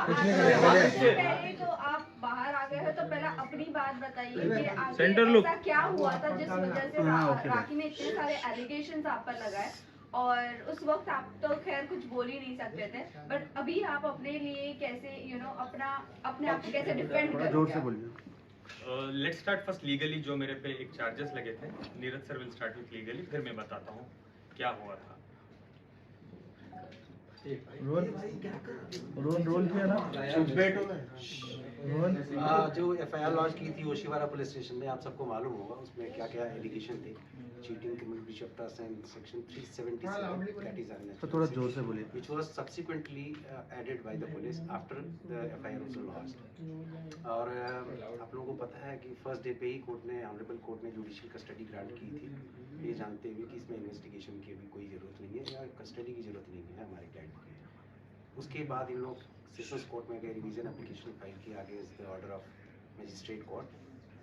पहले तो आप बाहर आ गए हो, तो पहले अपनी बात बताइए कि आखिर ऐसा क्या हुआ था जिस वजह से राखी ने इतने सारे एलिगेशंस आप पर लगाए, और उस वक्त आप तो खैर कुछ बोल ही नहीं सकते थे, बट अभी आप अपने लिए कैसे अपने आप को कैसे डिफेंड करोगे? जोर से बोलिए। Let's start first legally. जो मेरे पे एक चार्जेस लगे थे, Neeraj sir will start with legally, फिर मैं बताता हूँ क्या हुआ था। रोल किया ना, जो एफआईआर लॉन्च की थी ओशिवारा पुलिस स्टेशन में, आप सबको मालूम होगा उसमें क्या क्या एलिगेशन थे। Cheating, criminal breach of trust and section 377 that is तो थोड़ा जोर से बोलिए। Which was subsequently added by the police after the FIR was launched. और आप लोगों को पता है कि फर्स्ट डे पे ही ऑनरेबल कोर्ट ने जुडिशियल कस्टडी ग्रांट की थी, ये जानते हुए कि इसमें इन्वेस्टिगेशन की अभी कोई ज़रूरत नहीं है या कस्टडी की ज़रूरत नहीं है हमारे क्लाइंट को। उसके बाद इन लोग सेशंस कोर्ट में गए, रिवीजन एप्लीकेशन फाइल किया against the order of magistrate court,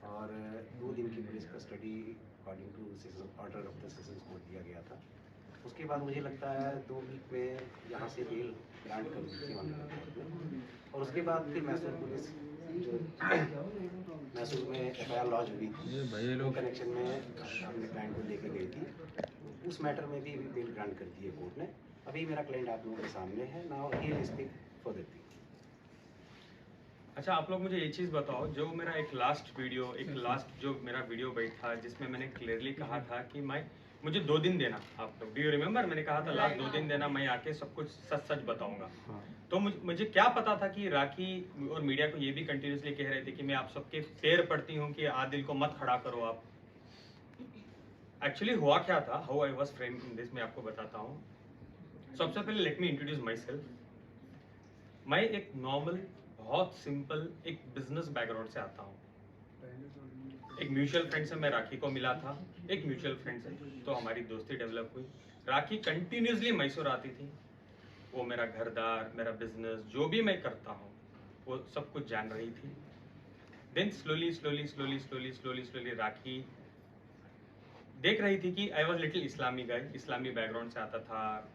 और 2 दिन की police custody according two sessions order of the sessions court दिया गया था। उसके बाद मुझे लगता है 2 वीक में यहाँ से बेल ग्रांट कर दी थी ऑनरेबल कोर्ट में, और उसके बाद फिर मैसूर पुलिस जो मैसूर में एफआईआर लॉन्च हुई थी, वो कनेक्शन में अपने क्लाइंट को लेके गई थी। उस मैटर में भी बेल ग्रांट कर दी है कोर्ट ने। अभी मेरा क्लाइंट आप लोगों के सामने है, now he will speak for the thing. अच्छा, आप लोग मुझे ये चीज़ बताओ, जो मेरा एक लास्ट जो मेरा वीडियो बैठा जिसमें मैंने क्लियरली कहा था कि मुझे 2 दिन देना। आप लोग डू यू रिमेम्बर, मैंने कहा था लास्ट 2 दिन देना, मैं आके सब कुछ सच बताऊंगा। तो मुझे क्या पता था कि राखी और मीडिया को ये भी कंटिन्यूसली कह रहे थे कि मैं आप सबके पैर पड़ती हूँ कि आदिल को मत खड़ा करो आप। एक्चुअली हुआ क्या था, how I was framed in this, मैं आपको बताता हूँ। सबसे पहले let me introduce my self. मैं एक नॉर्मल, बहुत सिंपल एक बिजनेस बैकग्राउंड से आता हूँ। एक म्यूचुअल फ्रेंड से मैं राखी को मिला था, एक म्यूचुअल फ्रेंड से, तो हमारी दोस्ती डेवलप हुई। राखी कंटिन्यूसली मैसूर आती थी, वो मेरा घरदार, मेरा बिजनेस, जो भी मैं करता हूँ वो सब कुछ जान रही थी। देन स्लोली राखी देख रही थी कि I was little Islami guy, Islami background से आता था।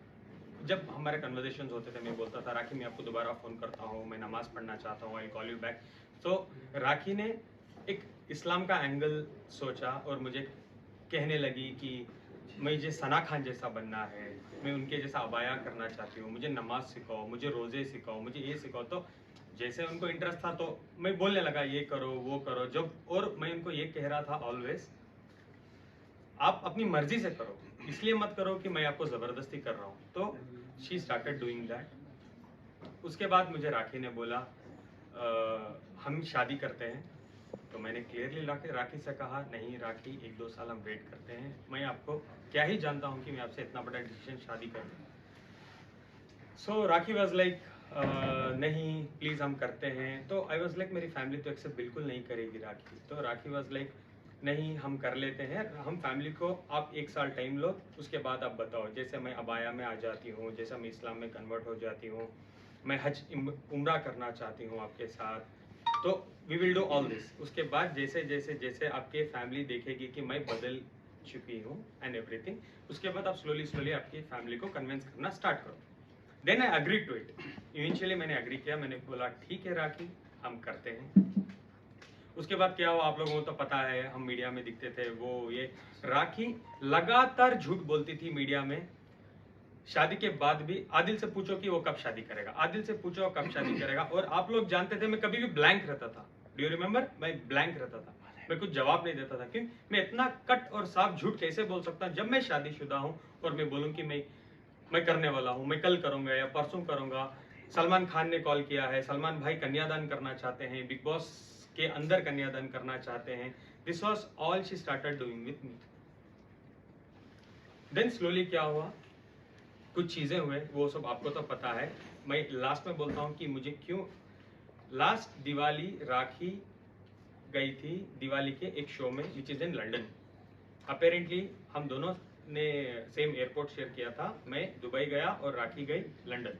जब हमारे कन्वर्सेशंस होते थे मैं बोलता था राखी मैं आपको दोबारा फ़ोन करता हूँ, मैं नमाज़ पढ़ना चाहता हूँ, आई कॉल यू बैक। तो राखी ने एक इस्लाम का एंगल सोचा और मुझे कहने लगी कि मुझे सना खान जैसा बनना है, मैं उनके जैसा अबाया करना चाहती हूँ, मुझे नमाज सिखाओ, मुझे रोज़े सिखाओ, मुझे ये सिखाओ। तो जैसे उनको इंटरेस्ट था तो मैं बोलने लगा ये करो वो करो। जब और मैं उनको ये कह रहा था ऑलवेज, आप अपनी मर्जी से करो, इसलिए मत करो कि मैं आपको ज़बरदस्ती कर रहा हूँ। तो शी स्टार्टेड डूइंग दैट। उसके बाद मुझे राखी ने बोला हम शादी करते हैं। तो मैंने क्लियरली राखी से कहा नहीं राखी, 1-2 साल हम वेट करते हैं, मैं आपको क्या ही जानता हूँ कि मैं आपसे इतना बड़ा डिसीजन शादी कर लूँ। सो राखी वॉज लाइक नहीं प्लीज़ हम करते हैं। तो आई वॉज लाइक मेरी फैमिली तो एक्सेप्ट बिल्कुल नहीं करेगी राखी। तो राखी वॉज लाइक नहीं हम कर लेते हैं, हम फैमिली को आप 1 साल टाइम लो, उसके बाद आप बताओ। जैसे मैं अबाया में आ जाती हूँ, जैसे मैं इस्लाम में कन्वर्ट हो जाती हूँ, मैं हज उम्रा करना चाहती हूँ आपके साथ, तो we will do all this. उसके बाद जैसे जैसे जैसे आपके फैमिली देखेगी कि मैं बदल चुकी हूँ एंड एवरीथिंग, उसके बाद आप स्लोली आपकी फैमिली को कन्विंस करना स्टार्ट करो। Then I agree to it. Eventually मैंने अग्री किया, मैंने बोला ठीक है राखी हम करते हैं। उसके बाद क्या हुआ आप लोगों को तो पता है, हम मीडिया में दिखते थे वो ये। राखी लगातार झूठ बोलती थी मीडिया में। शादी के बाद भी आदिल से पूछो कि वो कब शादी करेगा, आदिल से पूछो कब शादी करेगा। और आप लोग जानते थे मैं कभी भी ब्लैंक रहता था। डू यू रिमेम्बर, मैं ब्लैंक रहता था, मैं कुछ जवाब नहीं देता था। क्यों? मैं इतना कट और साफ झूठ कैसे बोल सकता जब मैं शादीशुदा हूँ और मैं बोलूँ कि मैं करने वाला हूँ, मैं कल करूंगा या परसों करूंगा। सलमान खान ने कॉल किया है, सलमान भाई कन्यादान करना चाहते हैं, बिग बॉस के अंदर कन्यादान करना चाहते हैं। This was all she started doing with me. Then slowly क्या हुआ, कुछ चीजें हुए, वो सब आपको तो पता है। मैं लास्ट में बोलता हूँ कि मुझे क्यों। लास्ट दिवाली राखी गई थी दिवाली के एक शो में which is in London. Apparently हम दोनों ने सेम एयरपोर्ट शेयर किया था। मैं दुबई गया और राखी गई London.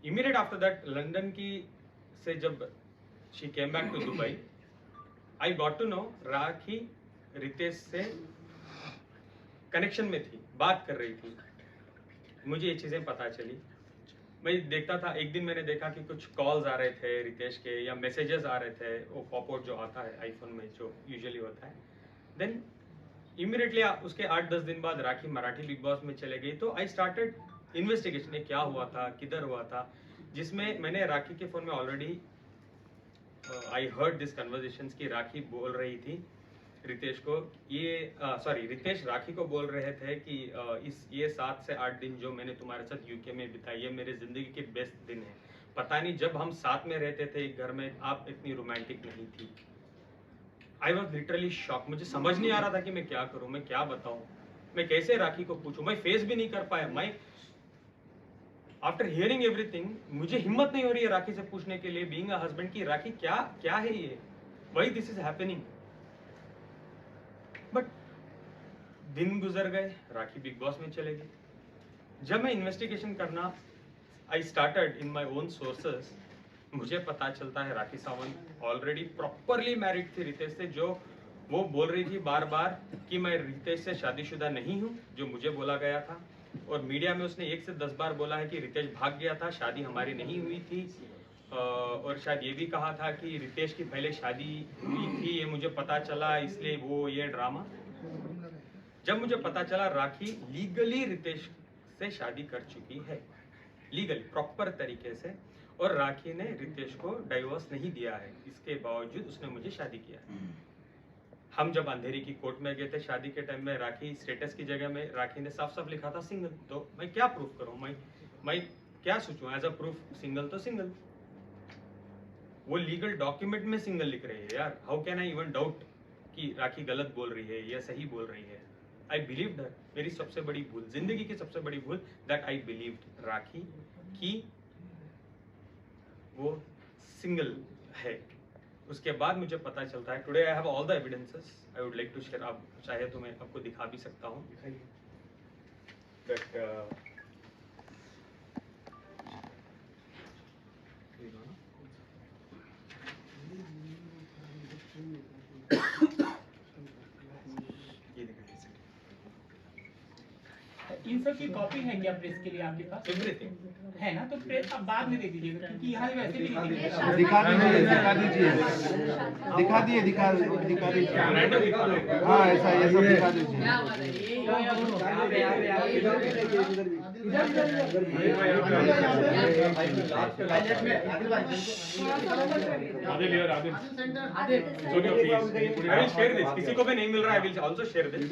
Immediate after that London की से जब she came back to Dubai, I got to know Rakhi Ritesh से कनेक्शन में थी, बात कर रही थी। मुझे ये चीजें पता चली। मैं देखता था, एक दिन मैंने देखा कि कुछ कॉल्स आ रहे थे रितेश के या मैसेजेस आ रहे थे, वो पॉपआउट जो आता है आईफोन में जो यूजुअली होता है। देन इमीडिएटली उसके 8-10 दिन बाद राखी मराठी बिग बॉस में चले गई, तो आई स्टार्टेड इन्वेस्टिगेशन, क्या हुआ था, किधर हुआ था, जिसमें मैंने राखी के फोन में already I heard this conversations की राखी बोल रही थी रितेश को, रितेश राखी को बोल रहे थे कि ये 7 से 8 दिन जो मैंने तुम्हारे साथ यूके में बिताए, ये मेरे जिंदगी के बेस्ट दिन है। पता नहीं जब हम साथ में रहते थे एक घर में, आप इतनी रोमांटिक नहीं थी। आई वॉज लिटरली शॉक, मुझे समझ नहीं आ रहा था कि मैं क्या करूं, मैं क्या बताऊं, मैं कैसे राखी को पूछूं, मैं फेस भी नहीं कर पाया। मैं आफ्टर हियरिंग एवरीथिंग, मुझे हिम्मत नहीं हो रही है राखी से पूछने के लिए, बीइंग अ हस्बैंड, की राखी क्या क्या है ये, why this is happening. But दिन गुजर गए, राखी बिग बॉस में चले गई। जब मैं इन्वेस्टिगेशन करना I started in my own sources, मुझे पता चलता है Rakhi Sawant already properly married थी रितेश से, जो वो बोल रही थी बार बार कि मैं रितेश से शादीशुदा नहीं हूँ, जो मुझे बोला गया था। और मीडिया में उसने 1 से 10 बार बोला है कि रितेश भाग गया था, शादी हमारी नहीं हुई थी। और शायद ये भी कहा था कि रितेश की पहले शादी हुई थी, ये मुझे पता चला, इसलिए वो ये ड्रामा। जब मुझे पता चला राखी लीगली रितेश से शादी कर चुकी है, लीगली प्रॉपर तरीके से, और राखी ने रितेश को डाइवोर्स नहीं दिया है, इसके बावजूद उसने मुझे शादी किया है। हम जब अंधेरी की कोर्ट में गए थे शादी के टाइम में, राखी स्टेटस की जगह में राखी ने साफ साफ लिखा था सिंगल। तो मैं क्या प्रूफ करूं, मैं क्या सोचूं, एज अ प्रूफ सिंगल तो सिंगल। वो लीगल डॉक्यूमेंट में सिंगल लिख रही है यार, how can I even doubt कि राखी गलत बोल रही है या सही बोल रही है। आई बिलीव्ड हर। मेरी सबसे बड़ी भूल, जिंदगी की सबसे बड़ी भूल, दैट आई बिलीव्ड राखी कि वो सिंगल है। उसके बाद मुझे पता चलता है, today I have all the evidences, I would like to share. आप चाहे तो मैं आपको दिखा भी सकता हूँ, बट इन सब की कॉपी है क्या प्रेस के लिए आपके पास? एवरीथिंग है ना, तो प्रेस आप बाद में दे दीजिएगा, क्योंकि यहाँ वैसे भी नहीं दिखेगा। दिखा दीजिए, दिखा दीजिए, दिखा दिए, दिखा दीजिए। हाँ, ऐसा ये सब दिखा दीजिए। किसी को भी नहीं मिल रहा है, I will also share this.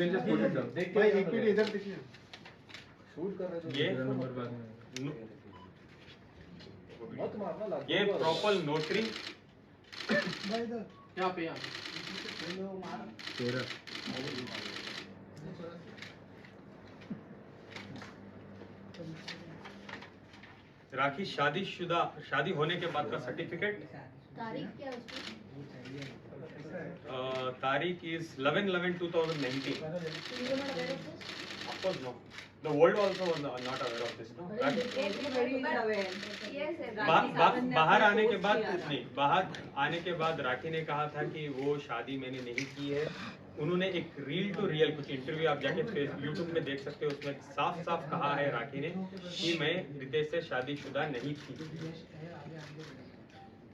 ये प्रॉपर नोटरी राखी शादीशुदा, शादी होने के बाद का सर्टिफिकेट। तारीख क्या है उसकी? तारीख is 11/11/2019। You were not aware of this? Of course no. The world also was not aware of this, no? बाहर आने के बाद नहीं, बाहर आने के बाद राखी ने कहा था कि वो शादी मैंने नहीं की है। उन्होंने एक रील टू रियल कुछ इंटरव्यू आप जाके यूट्यूब में देख सकते हो, उसमें साफ साफ कहा है राखी ने कि मैं रितेश से शादीशुदा नहीं थी।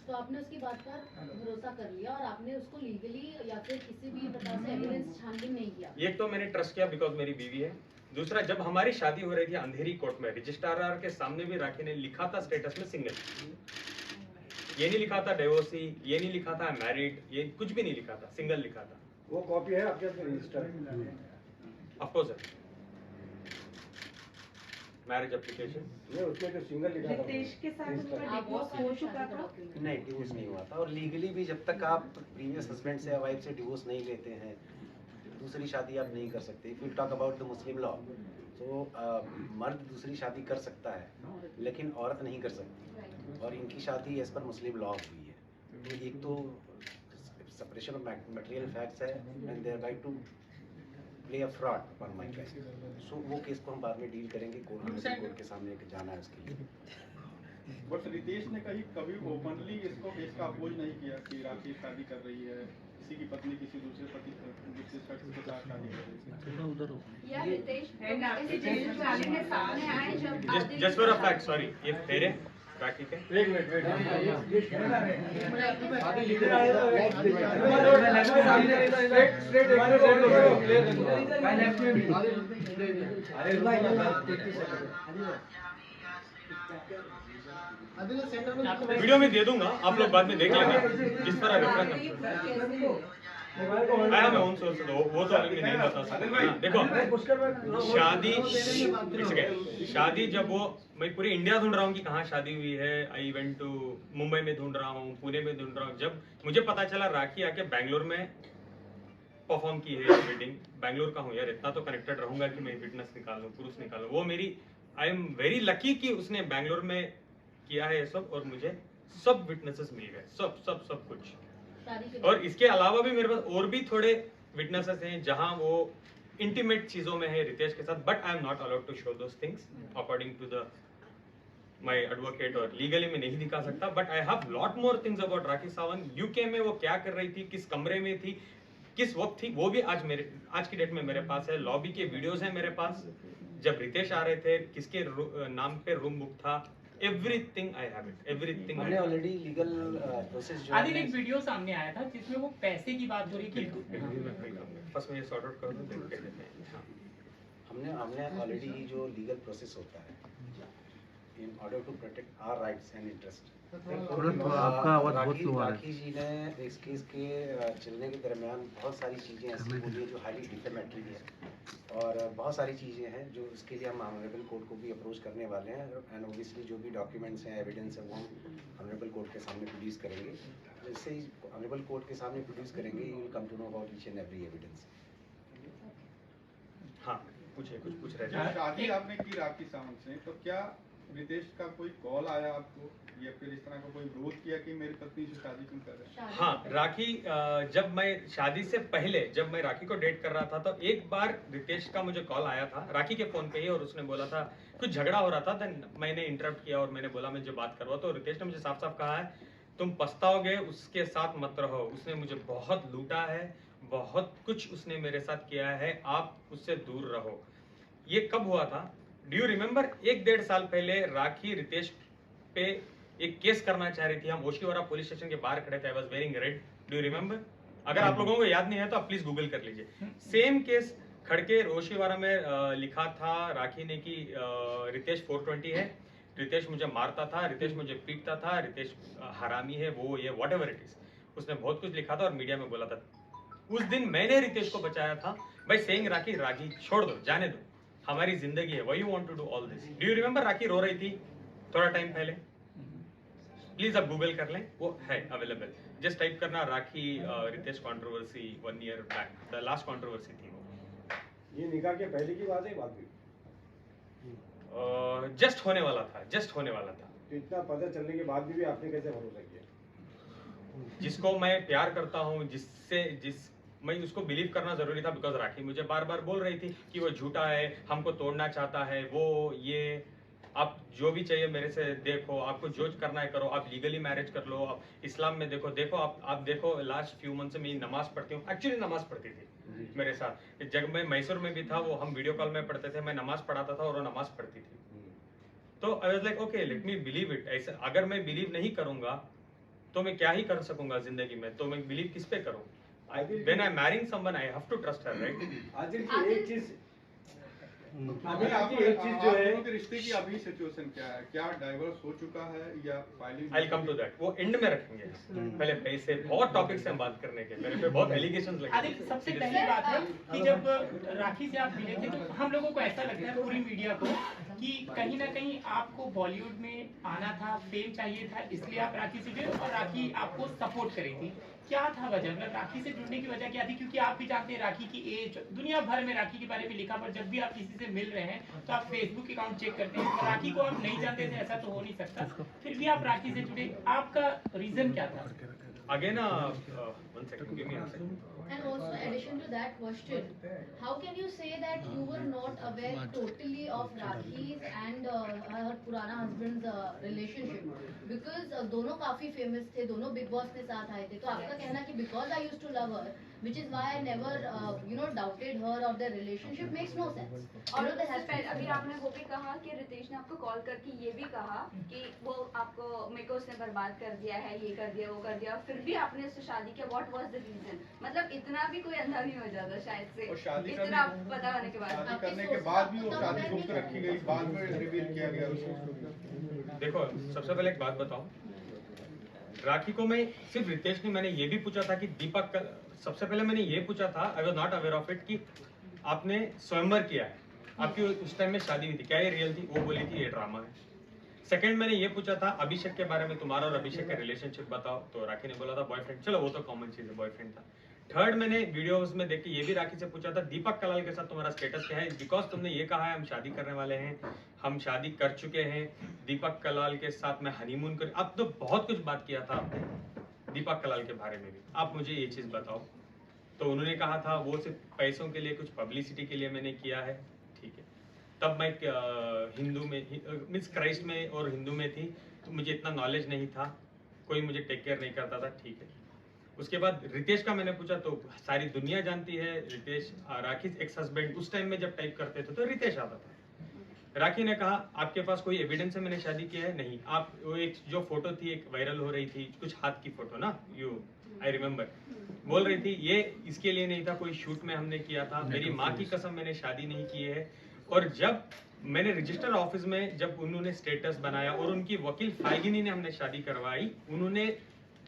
तो आपने उसकी बात पर भरोसा कर लिया और आपने उसको लीगली या फिर किसी भी प्रकार से एविडेंस छानबीन नहीं किया? एक तो मैंने ट्रस्ट किया बिकॉज मेरी बीवी है। दूसरा, जब हमारी शादी हो रही थी अंधेरी कोर्ट में, रजिस्ट्रार के सामने भी राखी ने लिखा था स्टेटस में सिंगल, ये नहीं लिखा था डिवोर्सी, ये नहीं लिखा था मैरिड, ये कुछ भी नहीं लिखा था, सिंगल लिखा था। वो कॉपी है आपके पास register? Of course sir, marriage application नहीं, उसमें जो सिंगल लिखा था रितेश के साथ उनका डिवोर्स हो चुका था? नहीं, डिवोर्स नहीं हुआ था। और लीगली भी जब तक आप प्रीवियस हस्बैंड से या वाइफ से डिवोर्स नहीं लेते हैं, दूसरी शादी आप नहीं कर सकते। If you talk about the Muslim law, तो मर्द दूसरी शादी कर सकता है लेकिन औरत नहीं कर सकती, और इनकी शादी एज पर मुस्लिम लॉ हुई है। तो एक तो सेपरेशन ऑफ मटेरियल फैक्ट्स है and they are right to play a fraud on my case. So वो केस को हम बाद में डील करेंगे, कोर्ट के सामने जाना है उसके लिए। बट रितेश ने कहीं कभी ओपनली इसको केस का अपोज नहीं किया कि राखी शादी कर रही है, किसी की पत्नी किसी दूसरे शख्स के साथ शादी कर रही थी। या रितेश ऐसे चीजें सामने आए जब just for a fact, sorry, ये फेरे राखी के एक मिनट वीडियो में दे दूंगा, आप लोग बाद में देख लेना जिस पर रेफरेंस आया मैं उन सोर्स वो तो अभी नहीं बता सकता। देखो शादी जब वो मैं पूरी इंडिया ढूंढ रहा हूँ कि कहाँ शादी हुई है। आई वेंट टू मुंबई में ढूंढ रहा हूँ, पुणे में ढूंढ रहा हूँ। जब मुझे पता चला राखी आके बैंगलोर में परफॉर्म की है वेडिंग, बैंगलोर का हूँ यार, इतना तो कनेक्टेड रहूंगा कि मैं विटनेस निकालूं, पुरुष निकालूं। वो मेरी आई एम वेरी लकी कि उसने बैंगलोर में किया है ये सब, और मुझे सब विटनेसेस मिल गए, सब कुछ। और इसके अलावा भी मेरे पास और भी थोड़े विटनेसेस हैं जहां वो इंटीमेट चीजों में है रितेश के साथ, but I am not allowed to show those things according to the my advocate, और लीगली मैं नहीं दिखा सकता। But I have lot more things about Rakhi Sawant. UK में वो क्या कर रही थी, किस कमरे में थी, किस वक्त थी, वो भी आज की डेट में मेरे पास है। लॉबी के वीडियोस हैं मेरे पास, जब रितेश आ रहे थे, किसके नाम पे रूम बुक था, everything I have it, everything. हमने ऑलरेडी लीगल प्रोसेस जो आदिल एक वीडियो सामने आया था जिसमें वो पैसे की बात हो रही थी। फर्स्ट में ये सॉर्ट आउट कर दूं, फिर कह देते हैं। हमने ऑलरेडी जो लीगल प्रोसेस होता है in order to protect our rights and interest, आपका आवाज बहुत स्लो आ रहा है। राखी जी ने इस केस के चलने के दरमियान बहुत सारी चीज़ें ऐसी बोली जो हाईली डिफेमेटरी है, और बहुत सारी चीज़ें हैं जो इसके लिए हम ऑनरेबल कोर्ट को भी अप्रोच करने वाले हैं। एंड ओबियसली जो भी डॉक्यूमेंट्स हैं, एविडेंस है, वो हम ऑनरेबल कोर्ट के सामने प्रोड्यूस करेंगे। जैसे ही ऑनरेबल कोर्ट के सामने प्रोड्यूस करेंगे, you will come to know about each and every evidence. हाँ, पूछिए, कुछ पूछ रहे जब थे। शादी आपने की राखी सावंत से, तो क्या रितेश का कोई कॉल आया आपको, या फिर इस तरह का कोई विरोध किया कि मेरी पत्नी से शादी क्यों कर रहे हैं? हाँ, राखी जब मैं शादी से पहले जब मैं राखी को डेट कर रहा था, तो एक बार रितेश का मुझे कॉल आया था राखी के फोन पे ही, और उसने बोला था कुछ झगड़ा हो रहा था। देन मैंने इंटरप्ट किया और मैंने बोला मुझे बात करवा। तो रितेश ने मुझे साफ साफ कहा है, तुम पछताओगे, उसके साथ मत रहो, उसने मुझे बहुत लूटा है, बहुत कुछ उसने मेरे साथ किया है, आप उससे दूर रहो। ये कब हुआ था? Do you remember? 1-1.5 साल पहले राखी रितेश पे एक केस करना चाह रही थी। हम ओशिवारा पुलिस स्टेशन के बाहर खड़े थे। I was wearing red. Do you remember? अगर आप लोगों को याद नहीं है तो आप प्लीज गूगल कर लीजिए। सेम केस खड़के ओशिवारा में लिखा था राखी ने कि रितेश 420 है, रितेश मुझे मारता था, रितेश मुझे पीटता था, रितेश हरामी है, वो ये व्हाटएवर इट इज। उसने बहुत कुछ लिखा था और मीडिया में बोला था। उस दिन मैंने रितेश को बचाया था बाय सेइंग राखी, राखी छोड़ दो, जाने दो, हमारी जिंदगी है, why you want to do all this. Do you remember? Rakhi रो रही थी थोड़ा टाइम पहले, प्लीज आप गूगल कर लें, वो है अवेलेबल। जस्ट टाइप करना Rakhi Ritesh controversy 1 year back, the last controversy थी वो। ये निकाह के पहले की बात है, बाद की? जस्ट होने वाला था, जस्ट होने वाला था। तो इतना पता चलने के बाद भी आपने कैसे भरोसा किया? जिसको मैं प्यार करता हूँ, मैं उसको बिलीव करना जरूरी था, बिकॉज राखी मुझे बार बार बोल रही थी कि वो झूठा है, हमको तोड़ना चाहता है, वो ये। आप जो भी चाहिए मेरे से देखो, आपको जो करना है करो, आप लीगली मैरिज कर लो, आप इस्लाम में देखो आप देखो, लास्ट फ्यू मंथ से मैं नमाज पढ़ती हूँ। एक्चुअली नमाज पढ़ती थी मेरे साथ, जब मैं मैसूर में भी था, वो हम वीडियो कॉल में पढ़ते थे, मैं नमाज पढ़ाता था और वो नमाज पढ़ती थी। तो I was like okay, let me believe it. ऐसे अगर मैं बिलीव नहीं करूंगा तो मैं क्या ही कर सकूंगा जिंदगी में, तो मैं बिलीव किस पे करूं? When I'm marrying someone, I have to trust her, right? Adil जी, एक चीज अभी आपकी एक चीज जो है, आपके रिश्ते की अभी सिचुएशन क्या है? क्या डाइवोर्स हो चुका है या filing? I'll come to that. वो एंड में रखेंगे। पहले पैसे, बहुत टॉपिक्स हैं बात करने के, मेरे पे बहुत एलिगेशंस लगे। आदिल, सबसे पहली बात है कि जब राखी से आप मिले थे तो हम लोगों को ऐसा लगता है, पूरी मीडिया को, कि कहीं ना कहीं आपको बॉलीवुड में आना था, फेम चाहिए था, इसलिए आप राखी से जुड़े और राखी आपको सपोर्ट करी थी। क्या था वजह? मतलब राखी से जुड़ने की वजह क्या थी? क्योंकि आप भी जानते हैं राखी की एज, दुनिया भर में राखी के बारे में लिखा, पर जब भी आप किसी से मिल रहे हैं तो आप फेसबुक अकाउंट चेक करते हैं, तो राखी को आप नहीं जानते थे, ऐसा तो हो नहीं सकता। फिर भी आप राखी से जुड़े, आपका रीजन क्या था? Again, one second, give me a second. And also, addition to that question, how can you say that you were not aware totally of Rakhi's and her Purana husband's relationship? Because दोनों काफी famous थे, दोनों big Boss के साथ आए थे, तो आपका कहना कि because I used to love her which is why I never doubted her or their relationship makes no sense. और उससे पहले अभी आपने वो भी कहा कि रितेश ने आपको कॉल करके ये भी कहा कि वो आपको मेरे को उसने बर्बाद कर दिया है, ये कर दिया, वो कर दिया, फिर भी आपने उससे शादी किया. What was the reason? मतलब इतना भी कोई अंधा नहीं हो जाता शायद से, और शादी इतना पता होने के बाद. शादी करने के बाद भी वो शादी गुप्त रखी गई, बाद में रिवील किया गया उसको. देखो, सबसे पहले एक बात बताओ, राखी को मैं सिर्फ रितेश ने, मैंने ये भी पूछा था कि दीपक, सबसे पहले मैंने ये पूछा था, I was not aware of it, कि आपने स्वयंवर किया है, आपकी उस टाइम में शादी हुई थी, क्या ये रियल थी? वो बोली थी ये ड्रामा है. सेकंड मैंने ये पूछा था अभिषेक के बारे में, तुम्हारा और अभिषेक का रिलेशनशिप बताओ, तो राखी ने बोला था बॉयफ्रेंड. चलो वो तो कॉमन चीज है, बॉयफ्रेंड था. थर्ड मैंने वीडियोस में देख के ये भी राखी से पूछा था दीपक कलाल के साथ तुम्हारा स्टेटस क्या है, बिकॉज तुमने ये कहा है हम शादी करने वाले हैं, हम शादी कर चुके हैं, दीपक कलाल के साथ मैं हनीमून कर. अब तो बहुत कुछ बात किया था आपने दीपक कलाल के बारे में भी, आप मुझे ये चीज बताओ. तो उन्होंने कहा था वो सिर्फ पैसों के लिए, कुछ पब्लिसिटी के लिए मैंने किया है. ठीक है, तब मैं हिंदू में मीन्स क्राइस्ट में और हिंदू में थी, तो मुझे इतना नॉलेज नहीं था, कोई मुझे टेक केयर नहीं करता था. ठीक है, उसके बाद रितेश का मैंने पूछा तो सारी दुनिया जानती है रितेश, राखी एक्स हस्बैंड, उस टाइम में जब टाइप करते थे तो रितेश आता था. राखी ने कहा आपके पास कोई एविडेंस है मैंने शादी किया है? नहीं. आप वो एक जो फोटो थी एक वायरल हो रही थी, कुछ हाथ की फोटो ना, यू आई रिमेम्बर, बोल रही थी ये इसके लिए नहीं था, कोई शूट में हमने किया था, मेरी माँ की कसम मैंने शादी नहीं की है. और जब मैंने रजिस्टर ऑफिस में जब उन्होंने स्टेटस बनाया और उनकी वकील फाइगिनी ने हमने शादी करवाई, उन्होंने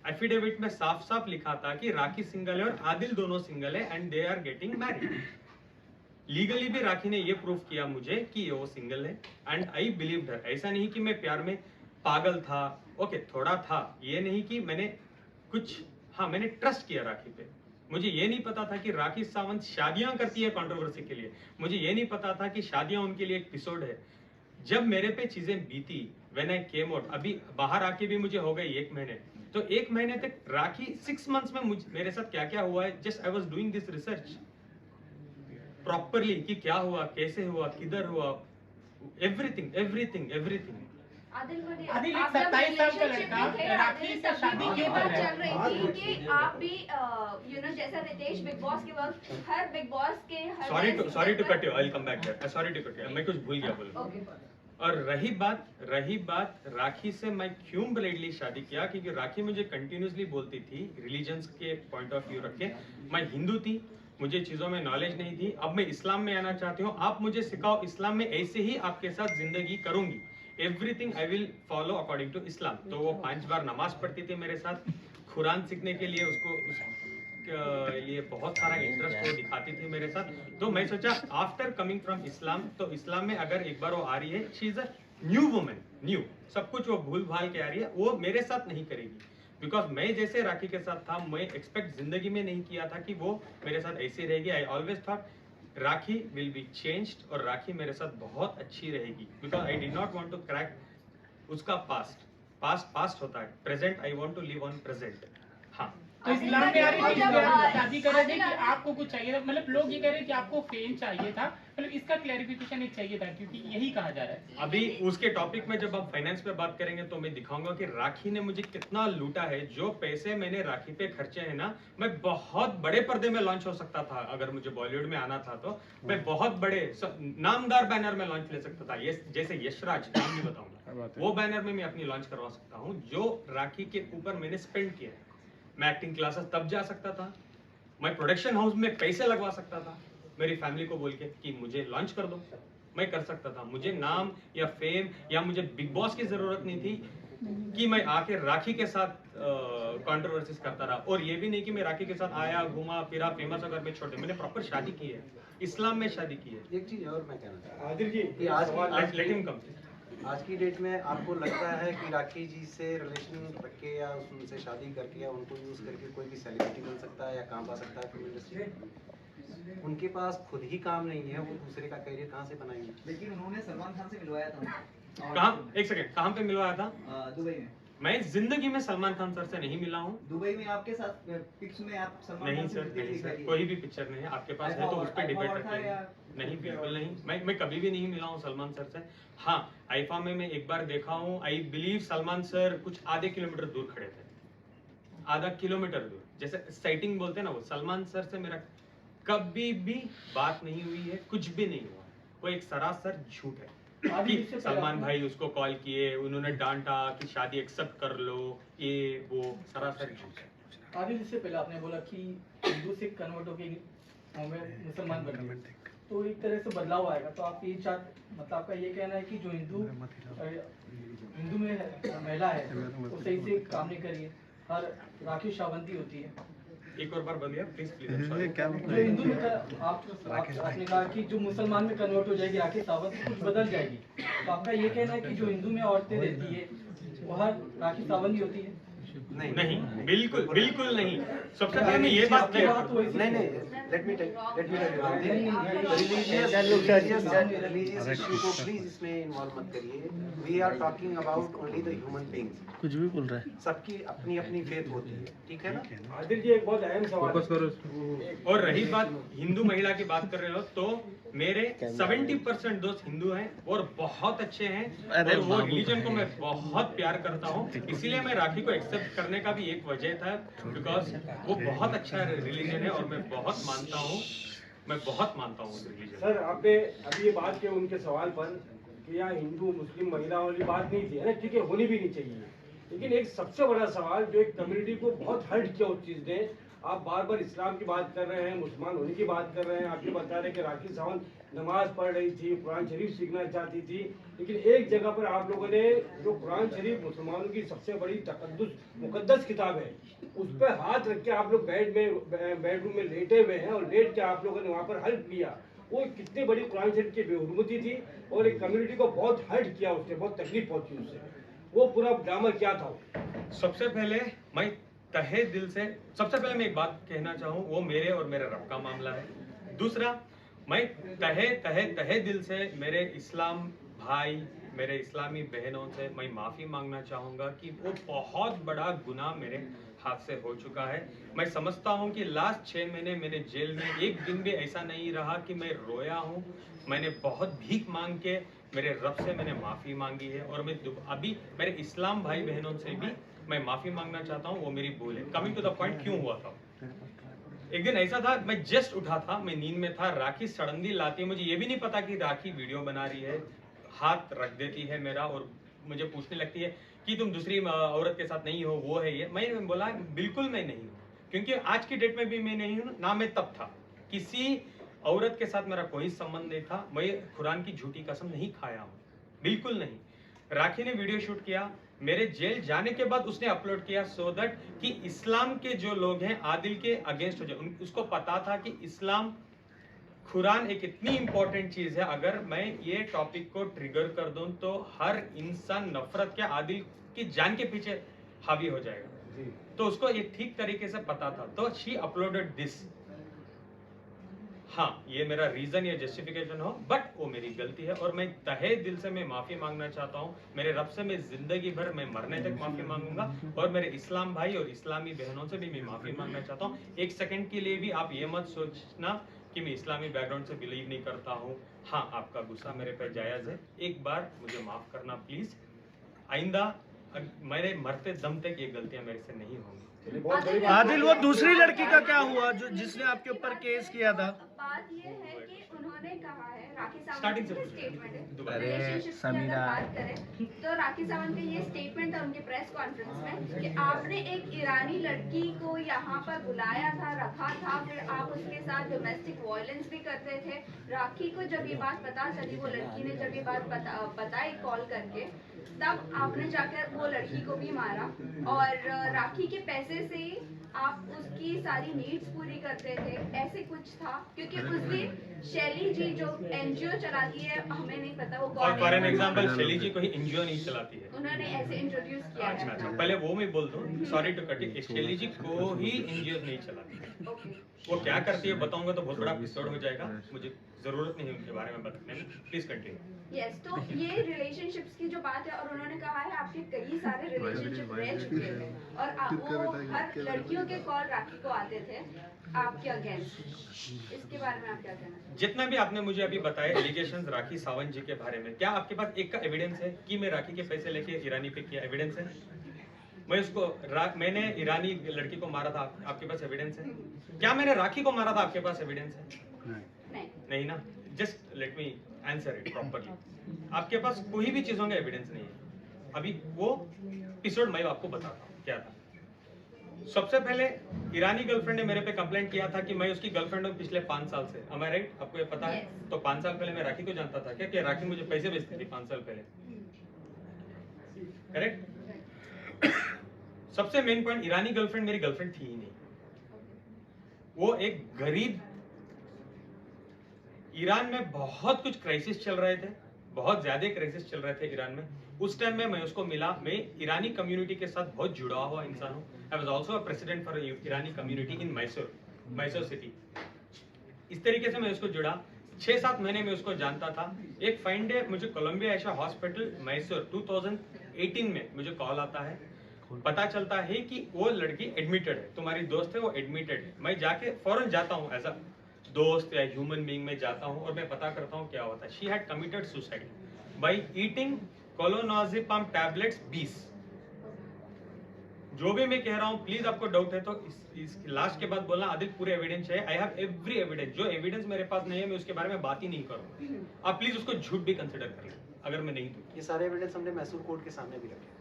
एफिडेविट में साफ साफ लिखा था कि राखी सिंगल है और आदिल दोनों सिंगल है and they are getting married. Legally भी राखी ने ये प्रूफ किया मुझे कि वो सिंगल है एंड आई बिलीव्ड हर. ऐसा नहीं कि मैं प्यार में पागल था, ओके थोड़ा था, ये नहीं कि मैंने कुछ, हाँ मैंने ट्रस्ट किया राखी पे. मुझे ये नहीं पता था कि राखी सावंत शादियां करती है कंट्रोवर्सी के लिए, मुझे ये नहीं पता था कि शादियां उनके लिए एक एपिसोड है. जब मेरे पे चीजें बीती, व्हेन आई केम आउट, अभी बाहर आके भी मुझे हो गई 1 महीने, तो 1 महीने तक राखी 6 मंथ्स में मेरे साथ क्या क्या हुआ है, just I was doing this research properly कि क्या हुआ, कैसे हुआ, किधर हुआ, एवरीथिंग एवरीथिंग एवरीथिंग. आदिल बोलिए, आदिल एक आप जब 27 साल का relationship लड़का में थे, राखी आदिल से तब शादी ये क्यों बात कर रहा चल रही थी कि आप भी जैसा रितेश बिग बॉस के वक्त हर बिग बॉस के हर sorry to cut you, I will come back there, sorry to cut you, मैं कुछ भूल गया बोलना. ओके. और रही बात राखी से मैं क्यों ब्लेडली शादी किया, क्योंकि राखी मुझे कंटिन्यूसली बोलती थी रिलीजन्स के पॉइंट ऑफ व्यू रख के, मैं हिंदू थी, मुझे चीज़ों में नॉलेज नहीं थी, अब मैं इस्लाम में आना चाहती हूँ, आप मुझे सिखाओ इस्लाम में, ऐसे ही आपके साथ जिंदगी करूंगी, everything I will follow according to Islam. तो वो 5 बार नमाज पढ़ती थी मेरे साथ, कुरान सीखने के लिए उसको लिए बहुत सारा इंटरेस्ट वो दिखाती थी मेरे साथ. तो मैं सोचा आफ्टर कमिंग फ्रॉम इस्लाम, तो इस्लाम में अगर एक बार वो आ रही है, she is a new women, new, सब कुछ वो भूल भाल के आ रही है, वो मेरे साथ नहीं करेगी. बिकॉज मैं जैसे राखी के साथ था, मैं एक्सपेक्ट जिंदगी में नहीं किया था कि वो मेरे साथ ऐसी रहेगी. I always thought Rakhi will be changed और राखी मेरे साथ बहुत अच्छी रहेगी, because I did not want to crack उसका पास्ट होता है, present I want to live on present. हाँ, तो इस्लाम में आ रही थी इसलिए आप शादी कर रहे थे कि आपको कुछ चाहिए था, मतलब लोग ये कह रहे हैं कि आपको फेम चाहिए था, मतलब इसका क्लैरिफिकेशन एक चाहिए था, क्योंकि यही कहा जा रहा है. अभी उसके टॉपिक में जब हम फाइनेंस पे बात करेंगे तो मैं दिखाऊंगा कि राखी ने मुझे कितना लूटा है. जो पैसे मैंने राखी पे खर्चे हैं ना, मैं बहुत बड़े पर्दे में लॉन्च हो सकता था, अगर मुझे बॉलीवुड में आना था तो मैं बहुत बड़े नामदार बैनर में लॉन्च ले सकता था, ये जैसे यशराज, नाम नहीं बताऊंगा, वो बैनर में मैं अपनी लॉन्च करवा सकता हूँ. जो राखी के ऊपर मैंने स्पेंड किया, मैं एक्टिंग क्लासेस तब जा सकता था, मैं प्रोडक्शन हाउस में पैसे लगवा सकता था, मेरी फैमिली को बोल के कि मुझे लॉन्च कर दो, मैं कर सकता था. मुझे नाम या फेम या मुझे बिग बॉस की जरूरत नहीं थी कि मैं आके राखी के साथ कंट्रोवर्सीज करता रहा. और ये भी नहीं कि मैं राखी के साथ आया, घूमा फिरा, फेमस अगर मैं छोटे, मैंने प्रॉपर शादी की है, इस्लाम में शादी की है. एक चीज और मैं कहना चाहता आदिल जी, हूँ कि लेट हिम कम. आज की डेट में आपको लगता है कि राखी जी से रिलेशन रख के या उनसे शादी करके या उनको यूज करके कोई भी सेलिब्रिटी बन सकता है या काम पा सकता है फिल्म इंडस्ट्री में? उनके पास खुद ही काम नहीं है, वो दूसरे का करियर कहाँ से बनाएंगे? लेकिन उन्होंने सलमान खान से मिलवाया था. कहाँ, एक सेकंड, कहाँ पे मिलवाया था? दुबई में. मैं जिंदगी में सलमान खान सर से नहीं मिला हूँ। दुबई में आपके साथ पिक्स में आप सलमान नहीं खान से सर, मिलते नहीं सर, दिखाई दिए? कोई भी पिक्चर नहीं है। आपके पास है तो उस पर डिबेट रखेंगे। या नहीं, बिल्कुल नहीं। मैं कभी भी नहीं मिला हूँ सलमान सर से। हाँ, आईफा में मैं एक बार देखा हूँ। आई बिलीव सलमान सर कुछ आधे किलोमीटर दूर खड़े थे, आधा किलोमीटर दूर, जैसे साइटिंग बोलते हैं ना, वो सलमान सर से मेरा कभी भी बात नहीं हुई है, कुछ भी नहीं हुआ। वो एक सरासर झूठ है कि सलमान भाई उसको कॉल किए, उन्होंने डांटा कि शादी एक्सेप्ट कर लो, ये वो सरासर झूठ है। आदिल, इससे पहले आपने बोला कि हिंदू से कन्वर्ट होके मुसलमान बन गए, तो एक तरह से बदलाव आएगा। तो आप ये मतलब आपका ये कहना है कि जो हिंदू में महिला है वो सही से काम नहीं करिए, हर राखी सावंती होती है। एक और बार बोलिए प्लीज प्लीज। जो हिंदू में आपने कहा कि जो मुसलमान में कन्वर्ट हो जाएगी राखी सावंत, कुछ बदल जाएगी, तो आपका ये कहना है कि जो हिंदू में औरतें रहती है वो हर राखी सावंत ही होती है? नहीं, बिल्कुल बिल्कुल नहीं। सबसे पहले मैं ये बात नहीं, let me tell you one thing. Religious issue को please इसमें involve मत करिए. We are talking about only the human beings. कुछ भी बोल रहा है। सबकी अपनी अपनी फेथ होती है, ठीक है ना? आदिल जी, एक बहुत अहम सवाल। और रही बात हिंदू महिला की बात कर रहे हो, तो मेरे 70% दोस्त हिंदू हैं और बहुत अच्छे हैं, और वो रिलीजन को मैं बहुत प्यार करता हूँ। इसीलिए मैं राखी को एक्सेप्ट करने का भी एक वजह था, बिकॉज वो बहुत अच्छा रिलीजन है और मैं बहुत मानता हूँ उस रिलीजन। सर, आपने अभी ये बात की उनके सवाल पर कि यहाँ हिंदू मुस्लिम महिला वाली बात नहीं थी, है ना? ठीक है, होनी भी नहीं चाहिए, लेकिन एक सबसे बड़ा सवाल जो एक कम्युनिटी को बहुत हर्ट किया उस चीज़ ने, आप बार बार इस्लाम की बात कर रहे हैं, मुसलमान होने की बात कर रहे हैं, आप ये बता रहे हैं कि राखी सावंत नमाज पढ़ रही थी, कुरान शरीफ सीखना चाहती थी, लेकिन एक जगह पर आप लोगों ने जो कुरान शरीफ मुसलमानों की सबसे बड़ी मुकद्दस किताब है, उस पर हाथ रख के आप लोग बेडरूम में लेटे हुए हैं, और लेट के आप लोगों ने वहाँ पर हेल्प किया। वो कितनी बड़ी कुरान शरीफ की बेहुरमती थी, और एक कम्युनिटी को बहुत हर्ट किया, उससे बहुत तकलीफ पहुंची उससे। वो पूरा ड्रामा क्या था? सबसे पहले मैं तहे दिल से मैं एक बात कहना चाहूँ, वो मेरे और मेरे रब का मामला है। दूसरा, मैं तहे दिल से मेरे इस्लाम भाई, मेरे इस्लामी बहनों से मैं माफ़ी मांगना चाहूँगा कि वो बहुत बड़ा गुनाह मेरे हाथ से हो चुका है। मैं समझता हूँ कि लास्ट 6 महीने मैंने जेल में एक दिन भी ऐसा नहीं रहा कि मैं रोया हूँ। मैंने बहुत भीख मांग के मेरे रब से मैंने माफ़ी मांगी है, और मैं अभी मेरे इस्लाम भाई बहनों से भी मैं माफ़ी मांगना चाहता हूँ, वो मेरी भूल है। कमिंग टू द पॉइंट, क्यों हुआ था? एक दिन ऐसा था, मैं जस्ट उठा था, मैं नींद में था, राखी सडनली लाती है, मुझे ये भी नहीं पता कि राखी वीडियो बना रही है, हाथ रख देती है मेरा और मुझे पूछने लगती है कि तुम दूसरी औरत के साथ नहीं हो, वो है ये। मैं बोला बिल्कुल मैं नहीं हूँ, क्योंकि आज की डेट में भी मैं नहीं हूँ, ना मैं तब था। किसी औरत के साथ मेरा कोई संबंध नहीं था, मैं कुरान की झूठी कसम नहीं खाया हूँ, बिल्कुल नहीं। राखी ने वीडियो शूट किया, मेरे जेल जाने के बाद उसने अपलोड किया, सो दैट कि इस्लाम के जो लोग हैं आदिल के अगेंस्ट हो जाए। उसको पता था कि इस्लाम, कुरान एक इतनी इंपॉर्टेंट चीज है, अगर मैं ये टॉपिक को ट्रिगर कर दूं तो हर इंसान नफरत के आदिल की जान के पीछे हावी हो जाएगा। तो उसको ये ठीक तरीके से पता था, तो शी अपलोडेड दिस। हाँ, ये मेरा रीजन या जस्टिफिकेशन हो, बट वो मेरी गलती है, और मैं तहे दिल से मैं माफी मांगना चाहता हूँ। मेरे रब से मैं जिंदगी भर, मैं मरने तक माफी मांगूंगा, और मेरे इस्लाम भाई और इस्लामी बहनों से भी मैं माफी मांगना चाहता हूँ। एक सेकंड के लिए भी आप ये मत सोचना कि मैं इस्लामी बैकग्राउंड से बिलीव नहीं करता हूँ। हाँ, आपका गुस्सा मेरे पे जायज़ है, एक बार मुझे माफ करना प्लीज। आइंदा मेरे मरते दम तक ये गलतियां मेरे से नहीं होंगी। आदिल, वो दूसरी लड़की का क्या हुआ जो जिसने आपके ऊपर केस किया था? बात ये है कि उन्होंने कहा है, राखी स्टार्टिंग सावंत से की स्टेटमेंट है, अरे रिलेशनशिप की अगर बात करें तो राखी सावंत का ये स्टेटमेंट था उनके प्रेस कॉन्फ्रेंस में कि आपने एक ईरानी लड़की को यहाँ पर बुलाया था, रखा था, फिर आप उसके साथ डोमेस्टिक वायलेंस भी करते थे। राखी को जब ये बात पता चली, वो लड़की ने जब ये बात बताई कॉल करके, तब आपने जाकर वो लड़की को भी मारा, और राखी के पैसे से आप उसकी सारी नीड्स पूरी करते थे, ऐसे कुछ था। क्योंकि उस दिन शैली जी जो एनजीओ चलाती है, हमें नहीं पता वो कौन है। फॉर एन एग्जांपल, शैली जी कोई एनजीओ नहीं चलाती है, उन्होंने ऐसे इंट्रोड्यूस किया है। पहले वो मैं बोल दूं, सॉरी टू कट इट, शैली जी को ही एनजीओ नहीं चलाती है। ओके। वो क्या करती है बताऊंगा तो बहुत बड़ा एपिसोड हो जाएगा, मुझे जरूरत नहीं है उनके बारे में बताने में। Please continue. यस, तो ये रिलेशनशिप्स की जो बात है, और उन्होंने कहा है आपके कई सारे रिलेशनशिप रह चुके हैं और वो हर लड़कियों के कॉल राखी को आते थे आपके अगेंस्ट, इसके बारे में आप क्या कहना चाहते हैं? जितना भी आपने मुझे अभी बताया एलिगेशंस राखी सावंत जी के बारे में, क्या आपके पास एक का एविडेंस है कि मैं राखी के पैसे लेके ईरानी पे किया? एविडेंस है? मैं उसको मैंने ईरानी लड़की को मारा था, आपके पास एविडेंस है? क्या मैंने राखी को मारा था, आपके पास एविडेंस है? नहीं ना। Just let me answer it properly. आपके पास कोई भी चीजों का एविडेंस नहीं है। अभी वो एपिसोड मैं आपको बताता हूँ क्या था। सबसे पहले ईरानी गर्लफ्रेंड ने मेरे पे कंप्लेंट किया था कि मैं उसकी गर्लफ्रेंड हूँ पिछले 5 साल से। am I right? आपको ये पता है? तो 5 साल पहले मैं राखी को जानता था क्या कि राखी मुझे पैसे भेजती थी 5 साल पहले? करेक्ट? सबसे मेन पॉइंट, ईरानी गर्लफ्रेंड मेरी गर्लफ्रेंड थी ही नहीं। वो एक गरीब, ईरान में बहुत कुछ क्राइसिस चल रहे थे, बहुत ज्यादा क्राइसिस चल रहे थे ईरान में। उस टाइम में मैं उसको मिला। मैं ईरानी कम्युनिटी के साथ बहुत जुड़ा हुआ इंसान हूँ। I was also a president for Irani community in Mysore city. इस तरीके से मैं उसको जुड़ा। 6-7 महीने में उसको जानता था। एक फाइन डे मुझे कोलंबिया एशिया हॉस्पिटल मैसूर 2018 में मुझे कॉल आता है, पता चलता है कि वो लड़की एडमिटेड है, तुम्हारी दोस्त है वो एडमिटेड है। मैं जाके फौरन जाता हूँ, एज अ दोस्त या ह्यूमन बीइंग में जाता हूँ और मैं पता करता हूँ क्या होता है। She had committed suicide by eating clonazepam tablets 20। जो भी मैं कह रहा हूँ प्लीज आपको डाउट है तो इस लास्ट के बाद बोलना आदिल पूरे एविडेंस है। I have every evidence. जो एविडेंस मेरे पास नहीं है मैं उसके बारे में बात ही नहीं करूँगा। आप प्लीज उसको झूठ भी कंसिडर कर लें अगर मैं नहीं दूँ। ये सारे एविडेंस हमने मैसूर कोर्ट के सामने भी रखे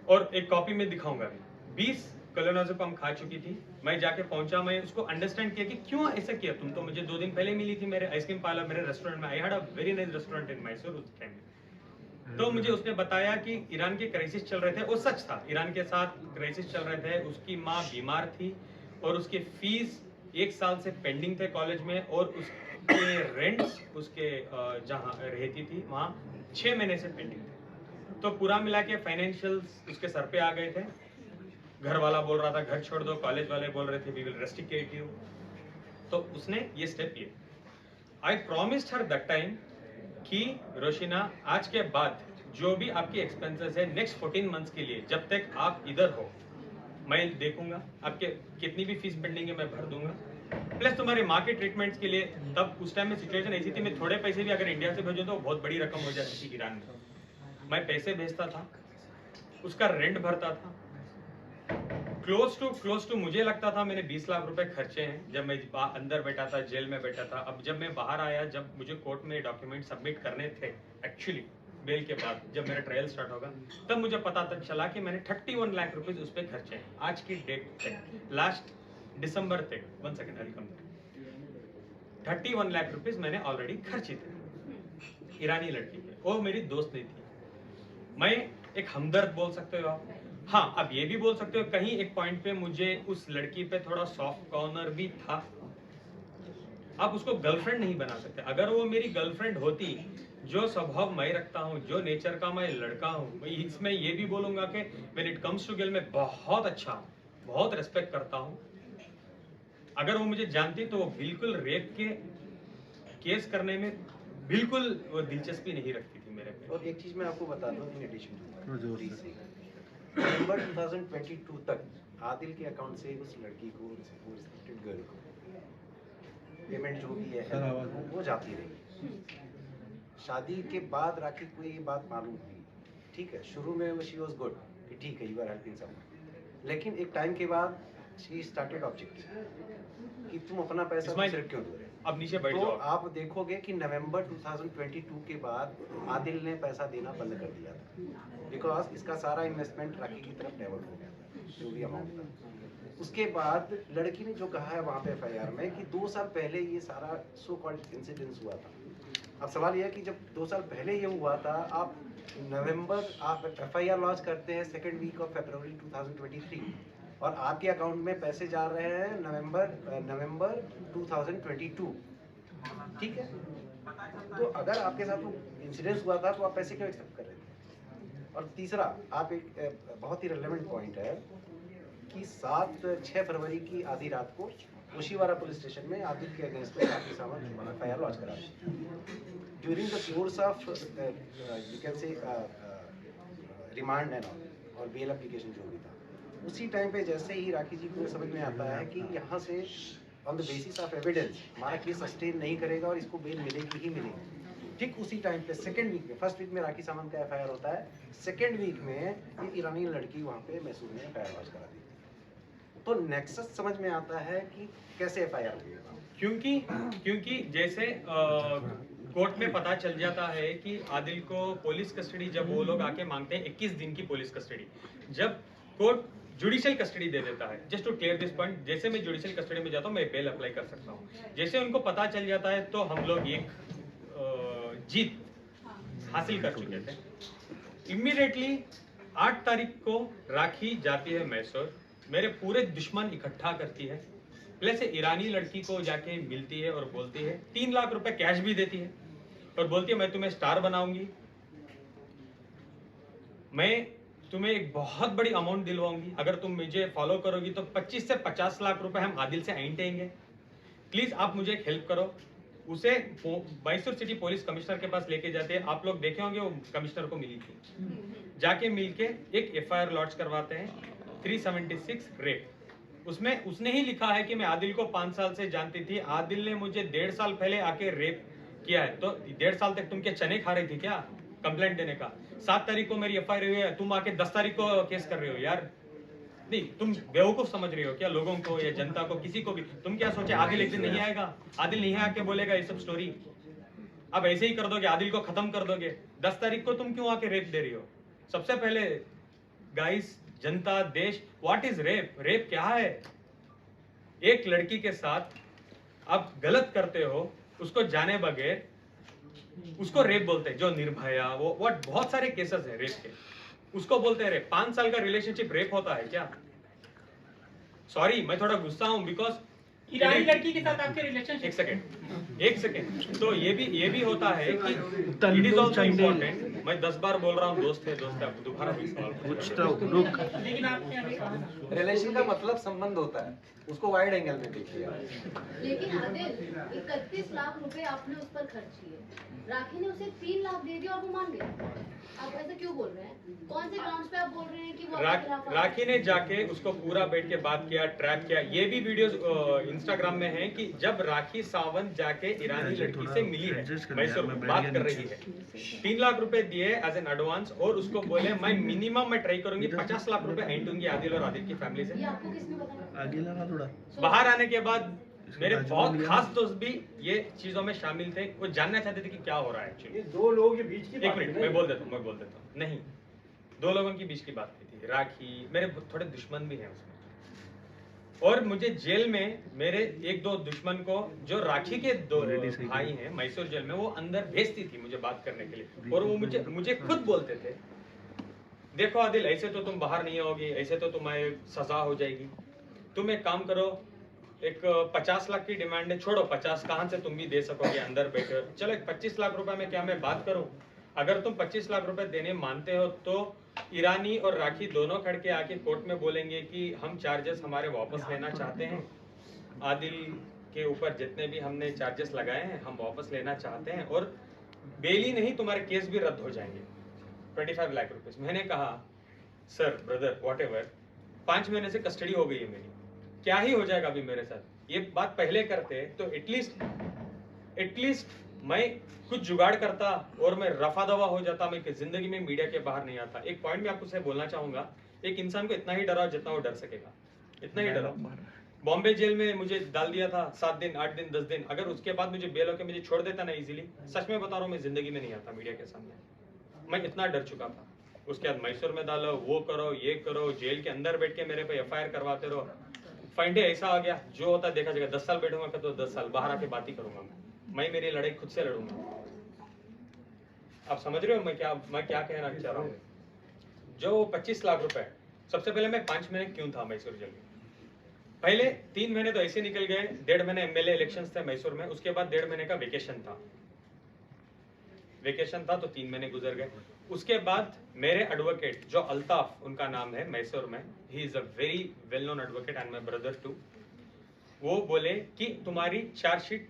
और एक कॉपी में दिखाऊंगा। 20 कोलोनाजिपम खा चुकी थी। मैं जाके पहुंचा, मैं उसको अंडरस्टैंड किया कि क्यों ऐसा किया। तुम तो मुझे 2 दिन पहले मिली थी मेरे आइसक्रीम पार्लर, मेरे रेस्टोरेंट में। I had a very nice restaurant in Mysore उस टाइम में। तो मुझे उसने बताया कि ईरान के क्राइसिस चल रहे थे। वो सच था, ईरान के साथ क्राइसिस चल रहे थे। उसकी माँ बीमार थी और उसके फीस 1 साल से पेंडिंग थे कॉलेज में, और उसके रेंट्स उसके जहाँ रहती थी वहाँ 6 महीने से पेंडिंग थे। तो पूरा मिला के फाइनेंशियल्स उसके सर पे आ गए थे। घर वाला बोल रहा था घर छोड़ दो, कॉलेज वाले बोल रहे थे वी विल रेस्ट्रिकेट यू। तो उसने ये स्टेप लिए। आई प्रॉमिस्ड हर दैट टाइम कि रोशिना आज के बाद जो भी आपकी एक्सपेंसेस है नेक्स्ट 14 मंथ्स के लिए, जब तक आप इधर हो मैं देखूंगा। आपके कितनी भी फीस पेंडिंग है मैं भर दूंगा, प्लस तुम्हारे माँ के ट्रीटमेंट्स के लिए। तब उस टाइम में सिचुएशन ऐसी थी, मैं थोड़े पैसे भी अगर इंडिया से भेजूं तो बहुत बड़ी रकम हो जाती थी ईरान में। मैं पैसे भेजता था, उसका रेंट भरता था। क्लोज टू मुझे लगता था मैंने 20 लाख रुपए खर्चे हैं जब मैं अंदर बैठा था, जेल में बैठा था। अब जब मैं बाहर आया, जब मुझे कोर्ट में डॉक्यूमेंट सबमिट करने थे एक्चुअली बेल के बाद, जब मेरा ट्रायल स्टार्ट होगा, तब मुझे पता तक चला कि मैंने 31 लाख रुपीज उस पर खर्चे हैं आज की डेट तक। लास्ट दिसंबर तक 1 सेकेंड 31 लाख रुपीज मैंने ऑलरेडी खर्चे थे ईरानी लड़की पे। वो मेरी दोस्त नहीं थी। मैं एक हमदर्द बोल सकते हो आप। हाँ, अब ये भी बोल सकते हो कहीं एक पॉइंट पे मुझे उस लड़की पे थोड़ा सॉफ्ट कॉर्नर भी था। आप उसको गर्लफ्रेंड नहीं बना सकते। अगर वो मेरी गर्लफ्रेंड होती, जो स्वभाव मैं रखता हूँ, जो नेचर का मैं लड़का हूँ, इसमें ये भी बोलूंगा कि when it comes to girl मैं बहुत अच्छा हूँ, बहुत रेस्पेक्ट करता हूँ। अगर वो मुझे जानती तो वो बिल्कुल रेप के केस करने में बिल्कुल वो दिलचस्पी नहीं रखती थी मेरे पे। और एक चीज मैं आपको बता दूं इन एडिशन नवंबर 2022 तक आदिल के अकाउंट से उस लड़की को, रिस्पेक्टेड गर्ल को पेमेंट जो भी है वो जाती रही। शादी के बाद राखी को ये बात मालूम हुई, ठीक है, शुरू में शी वाज गुड कि ठीक है यू आर हेल्पिंग समवन, लेकिन एक टाइम के बाद शी स्टार्टेड ऑब्जेक्टिंग कि तुम अपना पैसा सिर्फ क्यों दे रहे हो। अब नीचे बैठ तो जाओ। आप देखोगे कि नवंबर 2022 के बाद आदिल ने पैसा देना बंद कर दिया था, बिकॉज इसका सारा इन्वेस्टमेंट राखी की तरफ डाइवर्ट हो गया था, जो भी अमाउंट था। उसके बाद लड़की ने जो कहा है वहाँ पे FIR में कि 2 साल पहले ये सारा सो कॉल्ड इंसिडेंस हुआ था। अब सवाल यह है कि जब 2 साल पहले ये हुआ था, आप FIR लॉन्च करते हैं 2nd वीक ऑफ फरवरी 2023 और आपके अकाउंट में पैसे जा रहे हैं नवंबर 2022, ठीक है। तो अगर आपके साथ वो इंसिडेंस हुआ था तो आप पैसे क्यों एक्सेप्ट कर रहे थे। और तीसरा, आप एक बहुत ही रेलेवेंट पॉइंट है कि 6 फरवरी की आधी रात को ओशीवारा पुलिस स्टेशन में आदिल के अगेंस्ट में राखी सावंत एफआईआर लॉन्च करा दी। During the course of you can say remand and और बेल एप्लीकेशन जो भी था, उसी टाइम पे जैसे ही राखी जी को समझ में आता है कि यहाँ से on the basis of evidence हमारा केस सस्टेन नहीं करेगा और इसको बेल मिलेगी ही मिलेगी, ठीक उसी टाइम पे सेकंड वीक में, फर्स्ट वीक में राखी सावंत का एफआईआर होता है, सेकंड वीक में ये ईरानी लड़की वहाँ पे मैसूर में एफआईआर लॉन्च करा दी। तो नेक्सस समझ में आता है कि कैसे एफआईआर हुई, क्योंकि जैसे कोर्ट में पता चल जाता है कि आदिल को पुलिस कस्टडी जब वो लोग आके मांगते हैं 21 दिन की पुलिस कस्टडी, जब कोर्ट जुडिशियल कस्टडी दे देता है, just to clear this point, जैसे मैं जुडिशियल कस्टडी में जाता हूँ मैं बेल अप्लाई कर सकता हूँ, जैसे उनको पता चल जाता है तो हम लोग एक जीत हासिल कर चुके थे। इमीडिएटली 8 तारीख को राखी जाती है मैसूर, मेरे पूरे दुश्मन इकट्ठा करती है, प्लस ईरानी लड़की को जाके मिलती है और बोलती है 3 लाख रुपए कैश भी देती है और बोलती है मैं तुम्हें स्टार बनाऊंगी, मैं तुम्हें एक बहुत बड़ी अमाउंट दिलवाऊंगी, अगर तुम मुझे फॉलो करोगी तो 25 से 50 लाख रुपए हम आदिल से ऐंठेंगे, प्लीज आप मुझे एक हेल्प करो। उसे मैसूर सिटी पुलिस कमिश्नर के पास लेके जाते हैं, आप लोग देखे होंगे वो कमिश्नर को मिली थी, जाके मिलके एक एफआईआर लॉन्च करवाते हैं 376 रेप। उसमें उसने ही लिखा है कि मैं आदिल को 5 साल से जानती थी, आदिल ने मुझे 1.5 साल पहले आके रेप किया है, तो 1.5 साल तक तुम क्या चने खा रही थी क्या कंप्लेंट देने का? 7 तारीख को मेरी एफआईआर हुई है, तुम आके 10 तारीख को केस कर रहे हो यार, नहीं तुम बेवकूफ समझ रही हो क्या लोगों को या जनता को, किसी को भी? तुम क्या सोचे आदिल एक दिन नहीं आएगा, आदिल नहीं आके बोलेगा ये सब स्टोरी, अब ऐसे ही कर दोगे, आदिल को खत्म कर दोगे। 10 तारीख को तुम क्यों आके रेप दे रही हो? सबसे पहले गाइस, जनता, देश, व्हाट इज रेप? रेप क्या है? एक लड़की के साथ आप गलत करते हो, उसको जाने बगैर, उसको रेप बोलते हैं। जो निर्भया, वो व्हाट, बहुत सारे केसेस हैं रेप के, उसको बोलते हैं रेप। 5 साल का रिलेशनशिप रेप होता है क्या? सॉरी, मैं थोड़ा गुस्सा हूं बिकॉज ईरानी लड़की के साथ आपके रिलेशनशिप, एक सेकेंड, तो ये भी होता है कि इट इज ऑल्सो इम्पोर्टेंट। मैं 10 बार बोल रहा हूँ दोस्त है, आप दोबारा भी सवाल, लेकिन आपने अभी कहा रिलेशन का मतलब संबंध होता है, उसको वाइड एंगल में देखिए। लेकिन आदिल 31 लाख रुपए आपने उस पर खर्च किए, राखी ने उसे 3 लाख दे दिया और वो मान गया, आप ऐसे क्यों बोल रहे हैं? कौन से ग्राउंड्स पे आप बोल रहे हैं कि वो आपके खिलाफ? राखी ने जाके उसको पूरा बैठ के बात किया, ट्रैप किया। ये भी वीडियोस इंस्टाग्राम में है कि जब राखी सावंत जाके ईरानी लड़की से मिली है, मैसूर में बात कर रही है, 3 लाख रुपए दिए एज एन एडवांस और उसको बोले मैं मिनिमम मैं ट्राई करूंगी 50 लाख रुपए ऐंठूंगी आदिल और आदिल की फैमिली से। ये आपको किसने बताया? आगे लगा थोड़ा। बाहर आने के बाद मेरे बहुत खास दोस्त भी ये चीजों में शामिल थे, वो जानना चाहते थे कि क्या हो रहा है एक्चुअली। ये 2 लोगों के बीच की एक मिनट, मैं बोल देता हूँ, नहीं 2 लोगों की बीच की बात की थी। राखी, मेरे थोड़े दुश्मन भी हैं उसमें, और मुझे जेल में मेरे 1-2 दुश्मन को, जो राखी के 2 भाई हैं मैसूर जेल में, वो अंदर भेजती थी मुझे बात करने के लिए, और वो मुझे खुद बोलते थे देखो आदिल, ऐसे तो तुम बाहर नहीं आओगी, ऐसे तो तुम्हें सजा हो जाएगी, तुम एक काम करो, एक 50 लाख की डिमांड है, छोड़ो 50 कहाँ से तुम भी दे सकोगे अंदर बैठे, चलो 25 लाख रुपए में क्या मैं बात करूं? अगर तुम 25 लाख रुपए देने मानते हो तो ईरानी और राखी दोनों खड़ के आके कोर्ट में बोलेंगे कि हम चार्जेस हमारे वापस लेना चाहते हैं, आदिल के ऊपर जितने भी हमने चार्जेस लगाए हैं हम वापस लेना चाहते हैं, और बेल ही नहीं तुम्हारे केस भी रद्द हो जाएंगे, 25 लाख रुपीस। मैंने कहा सर, ब्रदर, व्हाटएवर, 5 महीने से कस्टडी हो गई है मेरी, क्या ही हो जाएगा अभी मेरे साथ? ये बात पहले करते तो एटलीस्ट मैं कुछ जुगाड़ करता और मैं रफा दवा हो जाता, मैं जिंदगी में मीडिया के बाहर नहीं आता। एक पॉइंट मैं आपको से बोलना चाहूंगा, एक इंसान को इतना ही डराओ जितना वो डर सकेगा, इतना ही डराओ। बॉम्बे जेल में मुझे डाल दिया था 7 दिन, 8 दिन, 10 दिन, अगर उसके बाद मुझे बेल होकर मुझे छोड़ देता ना इजीली, सच में बता रहा हूँ मैं जिंदगी में नहीं आता मीडिया के सामने, मैं इतना डर चुका था। उसके बाद मैसूर में डालो, वो करो, ये करो, जेल के अंदर बैठ के मेरे पे एफआईआर करवाते रहो। फाइंडे ऐसा आ गया, जो होता देखा जाएगा, 10 साल बैठूंगा तो 10 साल बाहर आके बात ही करूंगा, मैं मेरी लड़ाई खुद से लड़ूंगा। आप समझ रहे हो मैं क्या कहना चाह रहा हूँ? जो 25 लाख रुपए, सबसे पहले मैं 5 महीने क्यों था मैसूर जेल में? पहले 3 महीने तो ऐसे निकल गए, 1.5 महीने एमएलए इलेक्शंस थे मैसूर में, उसके बाद 1.5 महीने का वेकेशन था तो 3 महीने गुजर गए। उसके बाद मेरे एडवोकेट जो अल्ताफ उनका नाम है मैसूर में, he is a very well known advocate and my brother too, वो बोले कि तुम्हारी चार्जशीट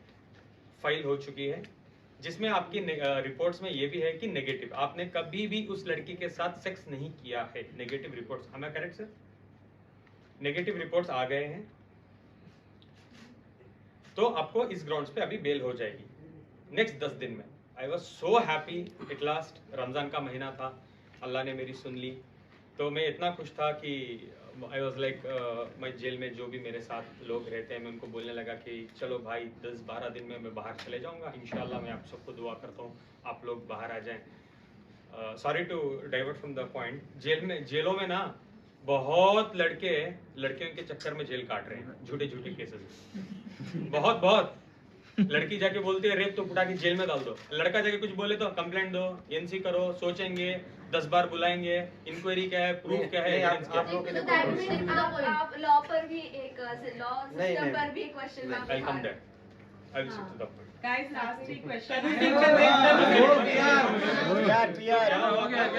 फाइल हो चुकी है, जिसमें आपकी रिपोर्ट्स में ये भी है कि नेगेटिव, आपने कभी भी उस लड़की के साथ सेक्स नहीं किया है। नेगेटिव रिपोर्ट्स, हमें करेक्ट सर? नेगेटिव रिपोर्ट्स आ गए हैं, तो आपको इस ग्राउंड्स पे अभी बेल हो जाएगी नेक्स्ट 10 दिन में। I was so happy at last. Ramzan का महीना था, अल्लाह ने मेरी सुन ली, तो मैं इतना खुश था कि आई वॉज लाइक, मैं जेल में जो भी मेरे साथ लोग रहते हैं, मैं उनको बोलने लगा कि चलो भाई 10-12 दिन में मैं बाहर चले जाऊंगा, इंशाल्लाह मैं आप सबको दुआ करता हूँ आप लोग बाहर आ जाएं। Sorry to divert from the point, जेलों में ना बहुत लड़के लड़कियों के चक्कर में जेल काट रहे हैं, झूठे झूठे केसेस। बहुत लड़की जाके बोलती है रेप तो उठा के जेल में डाल दो, लड़का जाके कुछ बोले तो कंप्लेंट दो, एनसी करो, सोचेंगे 10 बार बुलाएंगे, इंक्वायरी क्या है, प्रूफ क्या है, एविडेंस क्या है। आप लॉ पर भी एक लॉ सिस्टम पर भी एक question mark I come that, I will sit to the point. Guys, last 3 questions. यार क्या हो गया?